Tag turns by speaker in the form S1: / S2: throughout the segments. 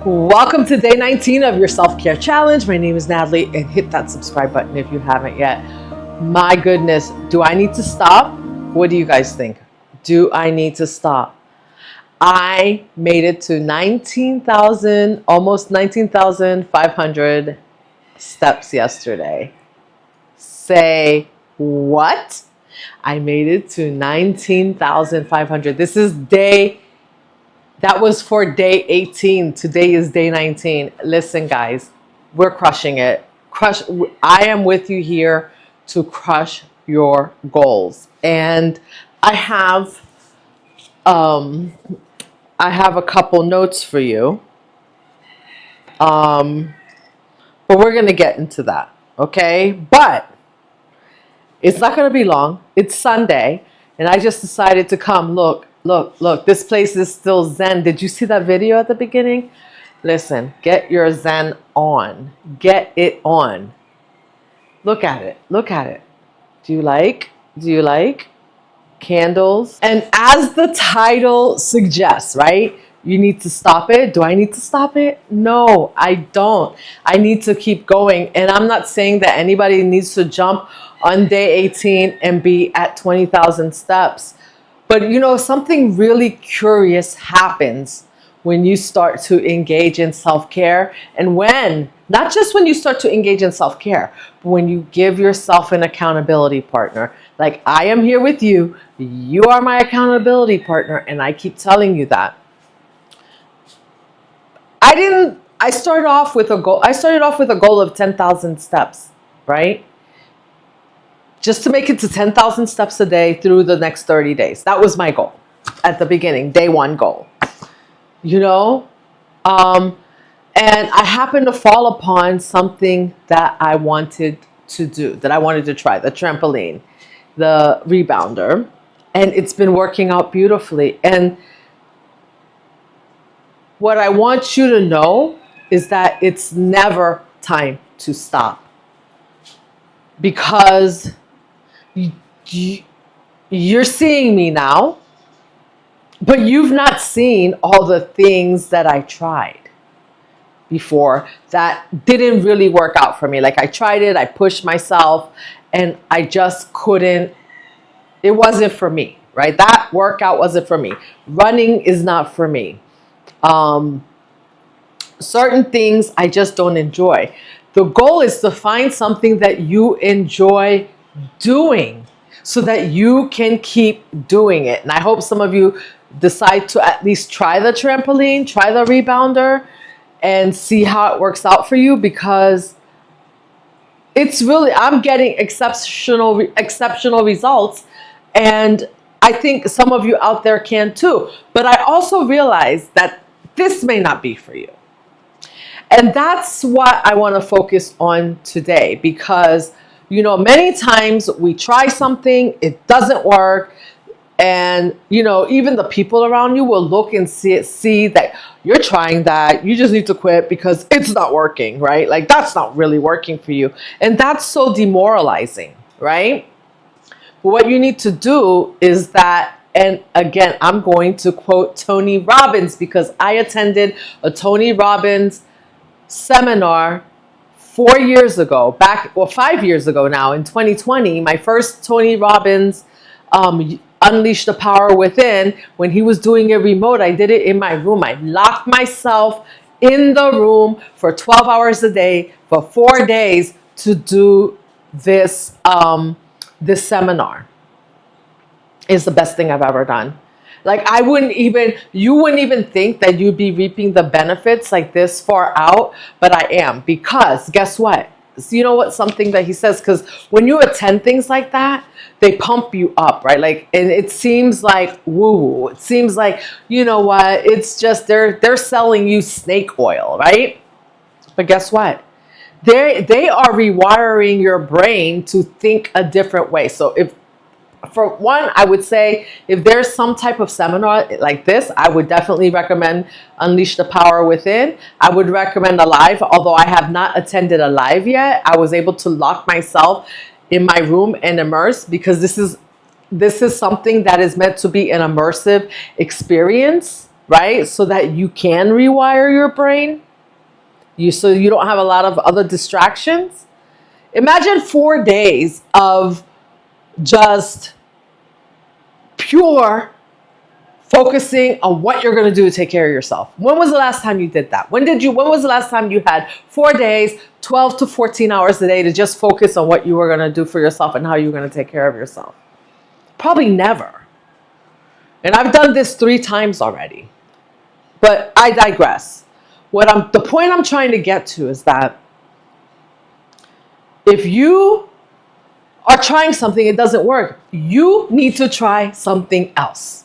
S1: Welcome to day 19 of your self-care challenge. My name is Natalie, and hit that subscribe button if you haven't yet. My goodness, do I need to stop? What do you guys think? Do I need to stop? I made it to 19,000, almost 19,500 steps yesterday. Say what? I made it to 19,500. That was for day 18. Today is day 19. Listen, guys, we're crushing it. I am with you here to crush your goals. And I have a couple notes for you. But we're going to get into that, okay? But it's not going to be long. It's Sunday, and I just decided to come. Look, this place is still zen. Did you see that video at the beginning? Listen, get your zen on. Get it on. Look at it. Look at it. Do you like candles? And as the title suggests, right? You need to stop it. Do I need to stop it? No, I don't. I need to keep going. And I'm not saying that anybody needs to jump on day 18 and be at 20,000 steps. But you know, something really curious happens when you start to engage in self-care. And not just when you start to engage in self-care, but when you give yourself an accountability partner. Like, I am here with you. You are my accountability partner. And I keep telling you that. I started off with a goal. I started off with a goal of 10,000 steps, right? Just to make it to 10,000 steps a day through the next 30 days. That was my goal at the beginning, day one goal. You know? And I happened to fall upon something that I wanted to do, that I wanted to try, the trampoline, the rebounder. And it's been working out beautifully. And what I want you to know is that it's never time to stop. Because you're seeing me now, but you've not seen all the things that I tried before that didn't really work out for me. Like, I tried it, I pushed myself, and I just couldn't. It wasn't for me, right? That workout wasn't for me. Running is not for me. Certain things I just don't enjoy. The goal is to find something that you enjoy doing so that you can keep doing it. And I hope some of you decide to at least try the trampoline, try the rebounder, and see how it works out for you, because it's really, I'm getting exceptional results. And I think some of you out there can too. But I also realize that this may not be for you. And that's what I want to focus on today, because you know, many times we try something, it doesn't work. And, you know, even the people around you will look and see that you're trying that. You just need to quit because it's not working, right? Like, that's not really working for you. And that's so demoralizing, right? But what you need to do is that, and again, I'm going to quote Tony Robbins, because I attended a Tony Robbins seminar 4 years ago, 5 years ago now, in 2020, my first Tony Robbins Unleash the Power Within, when he was doing it remote, I did it in my room. I locked myself in the room for 12 hours a day for 4 days to do this, this seminar. It's the best thing I've ever done. Like, you wouldn't even think that you'd be reaping the benefits like this far out, but I am, because guess what? You know what? Something that he says, because when you attend things like that, they pump you up, right? Like, and it seems like woo. It seems like, you know what? It's just they're selling you snake oil, right? But guess what? They are rewiring your brain to think a different way. So for one, I would say if there's some type of seminar like this, I would definitely recommend Unleash the Power Within. I would recommend a live, although I have not attended a live yet. I was able to lock myself in my room and immerse, because this is something that is meant to be an immersive experience, right? So that you can rewire your brain, so you don't have a lot of other distractions. Imagine 4 days of just pure focusing on what you're going to do to take care of yourself. When was the last time you did that? When was the last time you had 4 days, 12 to 14 hours a day to just focus on what you were going to do for yourself and how you were going to take care of yourself? Probably never. And I've done this 3 times already. But I digress. The point I'm trying to get to is that if you are trying something, it doesn't work, you need to try something else.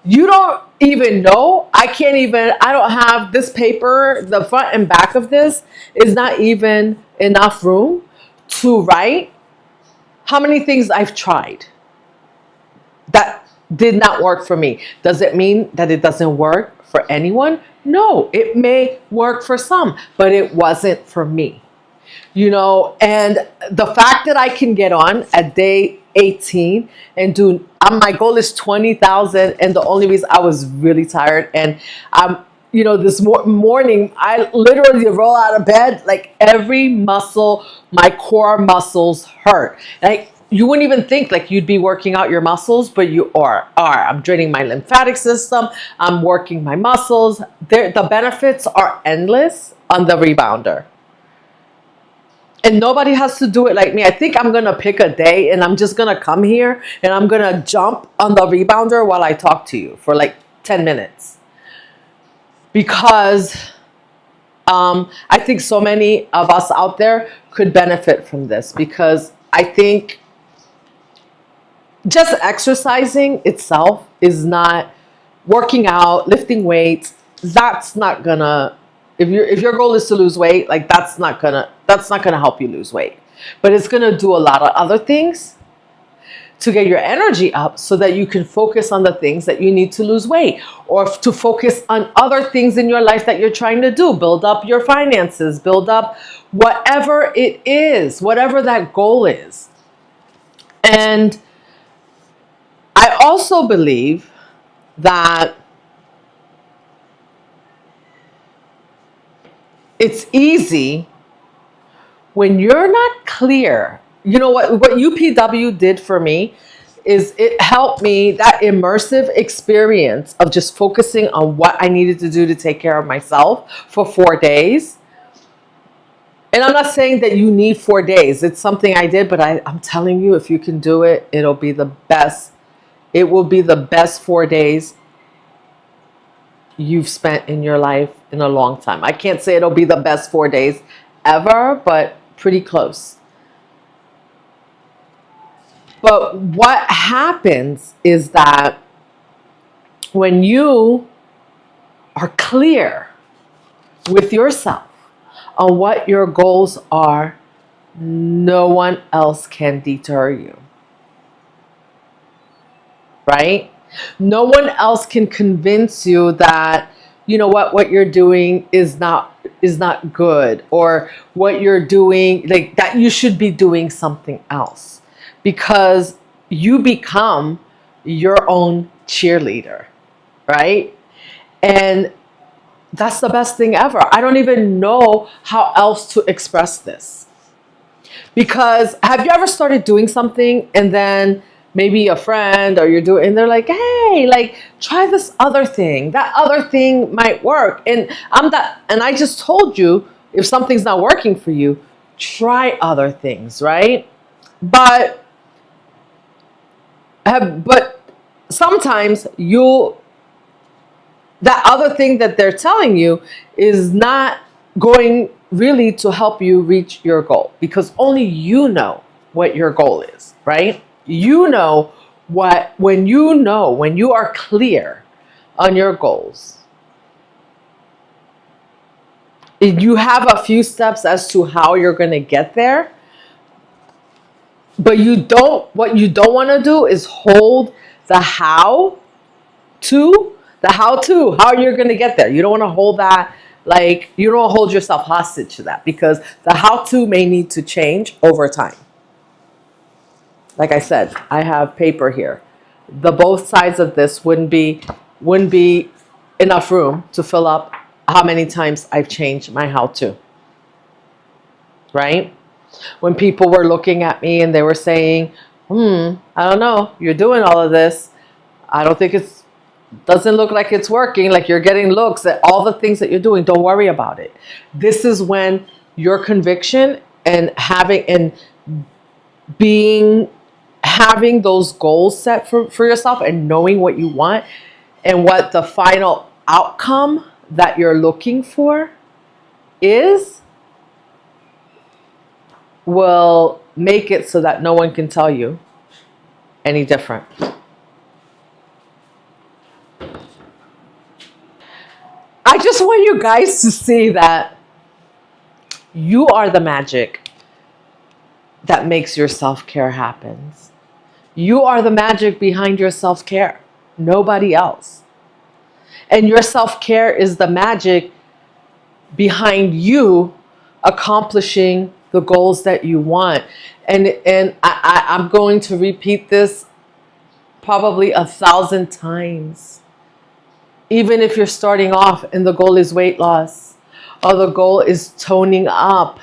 S1: You don't even know. I don't have this paper. The front and back of this is not even enough room to write how many things I've tried that did not work for me. Does it mean that it doesn't work for anyone? No, it may work for some, but it wasn't for me. And the fact that I can get on at day 18 and do, my goal is 20,000. And the only reason I was really tired. And, this morning, I literally roll out of bed, like every muscle, my core muscles hurt. Like you wouldn't even think like you'd be working out your muscles, but you are. I'm draining my lymphatic system. I'm working my muscles. The benefits are endless on the rebounder. And nobody has to do it like me. I think I'm going to pick a day and I'm just going to come here and I'm going to jump on the rebounder while I talk to you for like 10 minutes. Because I think so many of us out there could benefit from this. Because I think just exercising itself is not working out, lifting weights. That's not going to, if your goal is to lose weight, like that's not gonna help you lose weight. But it's gonna do a lot of other things to get your energy up so that you can focus on the things that you need to lose weight, or to focus on other things in your life that you're trying to do. Build up your finances, build up whatever it is, whatever that goal is. And I also believe that it's easy when you're not clear. You know what UPW did for me is it helped me, that immersive experience of just focusing on what I needed to do to take care of myself for 4 days. And I'm not saying that you need 4 days. It's something I did, but I'm telling you, if you can do it, it'll be the best. It will be the best 4 days you've spent in your life in a long time. I can't say it'll be the best 4 days ever, but pretty close. But what happens is that when you are clear with yourself on what your goals are, no one else can deter you. Right? No one else can convince you that, what you're doing is not good, or what you're doing, like that you should be doing something else, because you become your own cheerleader, right? And that's the best thing ever. I don't even know how else to express this. Because have you ever started doing something and then maybe a friend or and they're like, hey, like try this other thing. That other thing might work. And I just told you, if something's not working for you, try other things, right? But sometimes that other thing that they're telling you is not going really to help you reach your goal, because only you know what your goal is, right? When you are clear on your goals, you have a few steps as to how you're going to get there. But what you don't want to do is hold how you're going to get there. You don't want to hold that, like you don't hold yourself hostage to that, because the how-to may need to change over time. Like I said, I have paper here. The both sides of this wouldn't be enough room to fill up how many times I've changed my how to. Right? When people were looking at me and they were saying, I don't know, you're doing all of this. I don't think doesn't look like it's working, like you're getting looks at all the things that you're doing. Don't worry about it. This is when your conviction and having those goals set for yourself and knowing what you want and what the final outcome that you're looking for will make it so that no one can tell you any different. I just want you guys to see that you are the magic that makes your self-care happen. You are the magic behind your self-care. Nobody else. And your self-care is the magic behind you accomplishing the goals that you want. And I'm going to repeat this probably 1,000 times. Even if you're starting off and the goal is weight loss or the goal is toning up,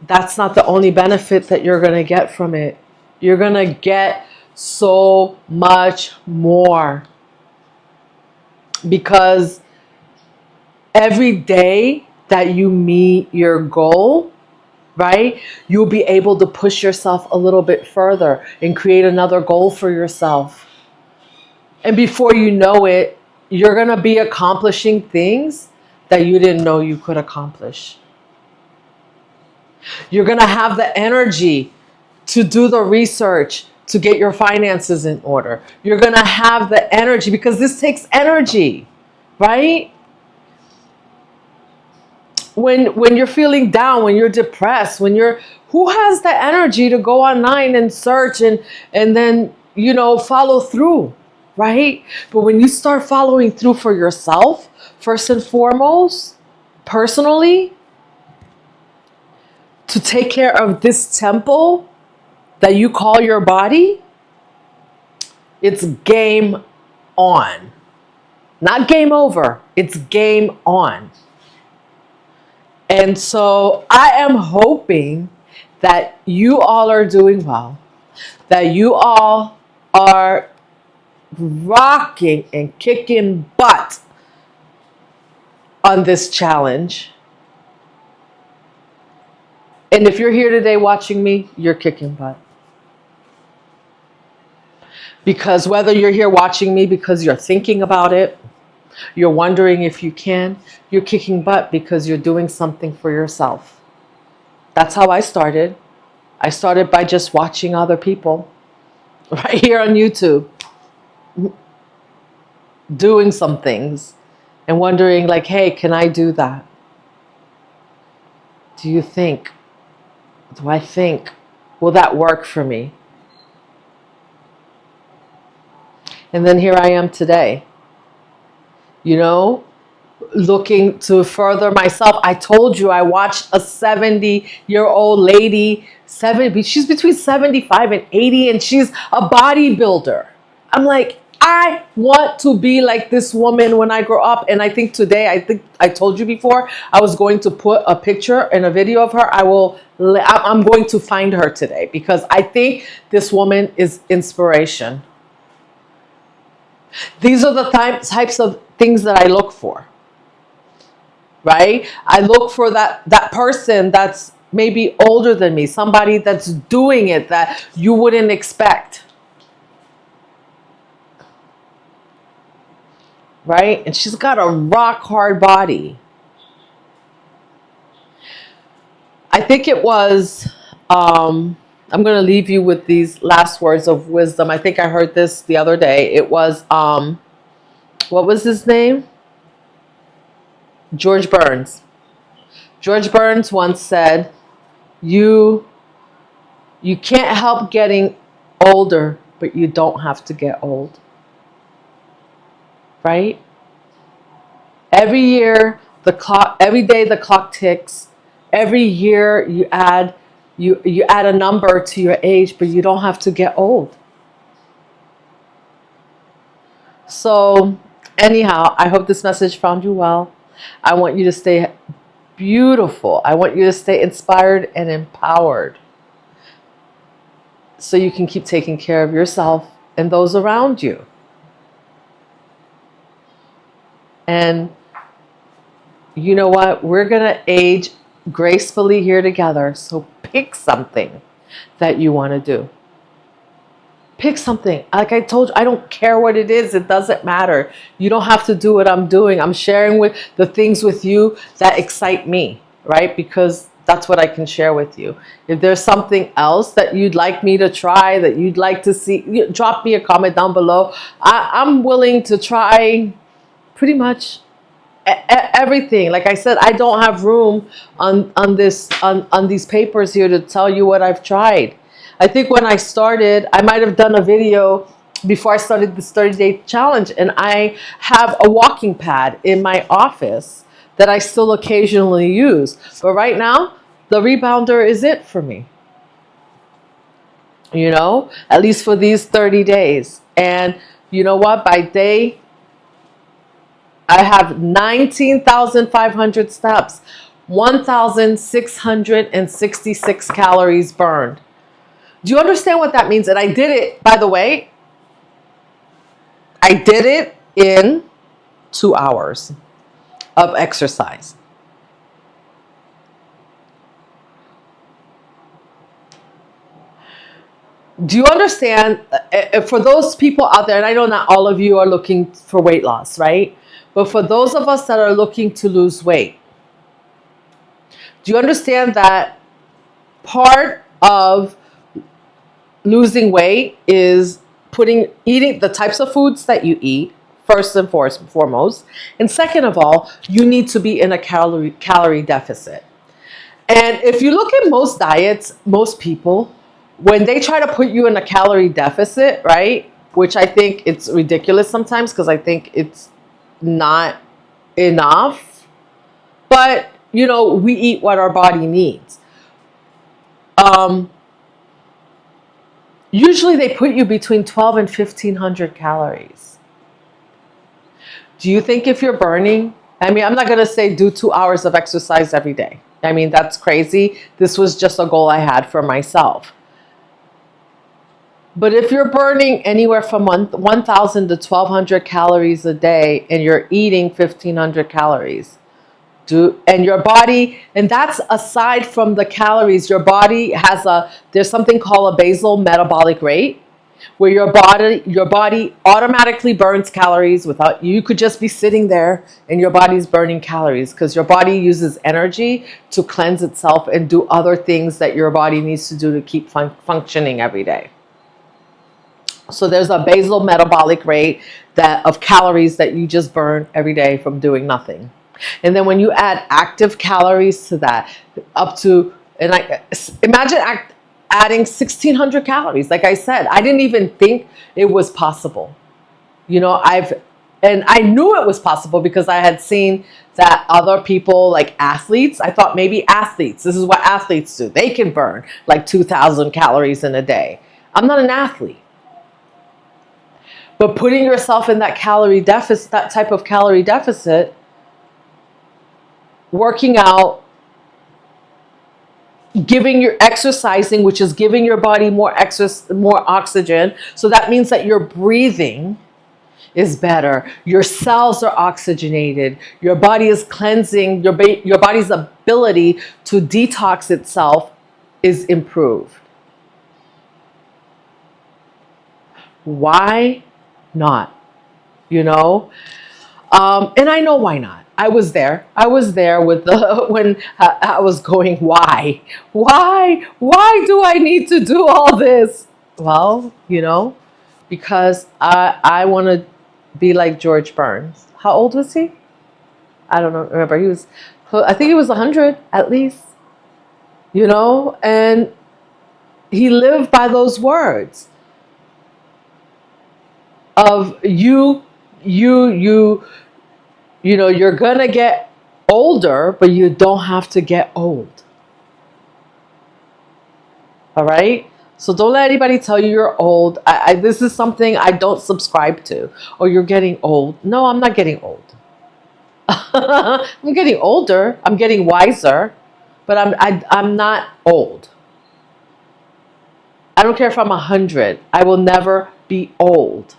S1: that's not the only benefit that you're going to get from it. You're going to get so much more. Because every day that you meet your goal, right, you'll be able to push yourself a little bit further and create another goal for yourself. And before you know it, you're going to be accomplishing things that you didn't know you could accomplish. You're going to have the energy to do the research to get your finances in order. You're going to have the energy because this takes energy, right? When you're feeling down, when you're depressed, who has the energy to go online and search and then, follow through, right? But when you start following through for yourself, first and foremost, personally, to take care of this temple that you call your body, it's game on. Not game over, it's game on. And so I am hoping that you all are doing well, that you all are rocking and kicking butt on this challenge. And if you're here today watching me, you're kicking butt. Because whether you're here watching me because you're thinking about it, you're wondering if you can, you're kicking butt because you're doing something for yourself. That's how I started. I started by just watching other people right here on YouTube doing some things and wondering like, hey, can I do that? Do I think, will that work for me? And then here I am today, looking to further myself. I told you I watched a 70-year-old lady, she's between 75 and 80, and she's a bodybuilder. I'm like, I want to be like this woman when I grow up. And I think I told you before, I was going to put a picture and a video of her. I'm going to find her today because I think this woman is inspiration. These are the types of things that I look for, right? I look for that person that's maybe older than me, somebody that's doing it that you wouldn't expect. Right? And she's got a rock hard body. I think it was, I'm going to leave you with these last words of wisdom. I think I heard this the other day. It was, what was his name? George Burns. George Burns once said, you can't help getting older, but you don't have to get old. Right? Every year, every day the clock ticks. Every year you add a number to your age, but you don't have to get old. So Anyhow, I hope this message found you well. I want you to stay beautiful. I want you to stay inspired and empowered so you can keep taking care of yourself and those around you. And you know what? We're going to age gracefully here together. So pick something that you want to do. Pick something. Like I told you, I don't care what it is. It doesn't matter. You don't have to do what I'm doing. I'm sharing with the things with you that excite me, right? Because that's what I can share with you. If there's something else that you'd like me to try, that you'd like to see, drop me a comment down below. I'm willing to try pretty much everything. Like I said, I don't have room on these papers here to tell you what I've tried. I think when I started, I might have done a video before I started this 30-day challenge, and I have a walking pad in my office that I still occasionally use. But right now, the rebounder is it for me. You know, at least for these 30 days. And you know what? By day, I have 19,500 steps, 1,666 calories burned. Do you understand what that means? And I did it, by the way, I did it in 2 hours of exercise. Do you understand? For those people out there, and I know not all of you are looking for weight loss, right? But for those of us that are looking to lose weight, do you understand that part of losing weight is eating the types of foods that you eat, first and foremost, and second of all, you need to be in a calorie deficit. And if you look at most diets, most people, when they try to put you in a calorie deficit, right, which I think it's ridiculous sometimes because I think it's not enough, but you know, we eat what our body needs. Usually they put you between 12 and 1,500 calories. Do you think if you're burning, I mean, I'm not going to say do 2 hours of exercise every day. I mean, that's crazy. This was just a goal I had for myself. But if you're burning anywhere from 1,000 to 1,200 calories a day and you're eating 1,500 calories, and your body, and that's aside from the calories, your body has there's something called a basal metabolic rate, where your body automatically burns calories without, you could just be sitting there and your body's burning calories because your body uses energy to cleanse itself and do other things that your body needs to do to keep functioning every day. So there's a basal metabolic rate of calories that you just burn every day from doing nothing. And then when you add active calories to that, imagine adding 1,600 calories. Like I said, I didn't even think it was possible. You know, and I knew it was possible because I had seen that other people, like athletes, I thought maybe athletes, this is what athletes do. They can burn like 2,000 calories in a day. I'm not an athlete. But putting yourself in that calorie deficit, that type of calorie deficit, working out, exercising, which is giving your body more oxygen. So that means that your breathing is better. Your cells are oxygenated. Your body is cleansing. Your body's ability to detox itself is improved. Why not? You know? And I know why not. I was there with when I was going, why do I need to do all this? Well, you know, because I want to be like George Burns. How old was he? I don't know. Remember, I think he was 100 at least, you know, and he lived by those words of you know, you're going to get older, but you don't have to get old. All right? So don't let anybody tell you you're old. This is something I don't subscribe to. Or you're getting old. No, I'm not getting old. I'm getting older. I'm getting wiser. But I'm not old. I don't care if I'm 100. I will never be old.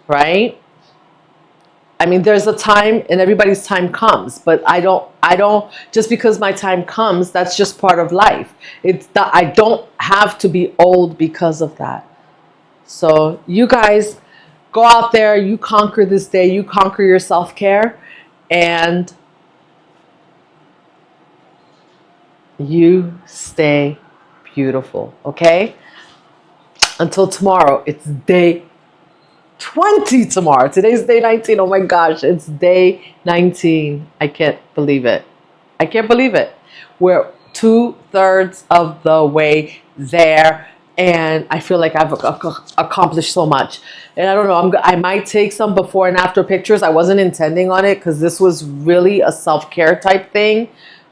S1: Right? I mean, there's a time and everybody's time comes, but I don't, just because my time comes, that's just part of life. I don't have to be old because of that. So you guys go out there, you conquer this day, you conquer your self-care, and you stay beautiful, okay? Until tomorrow, it's day 20 tomorrow. Today's day 19. Oh my gosh, it's day 19. I can't believe it. I can't believe it. We're 2/3 of the way there, and I feel like I've accomplished so much. And I don't know, I might take some before and after pictures. I wasn't intending on it because this was really a self-care type thing.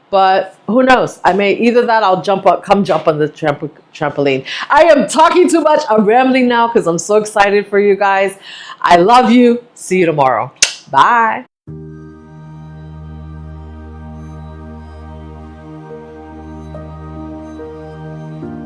S1: But who knows? I may either that I'll come jump on the trampoline. I am talking too much. I'm rambling now because I'm so excited for you guys. I love you. See you tomorrow. Bye.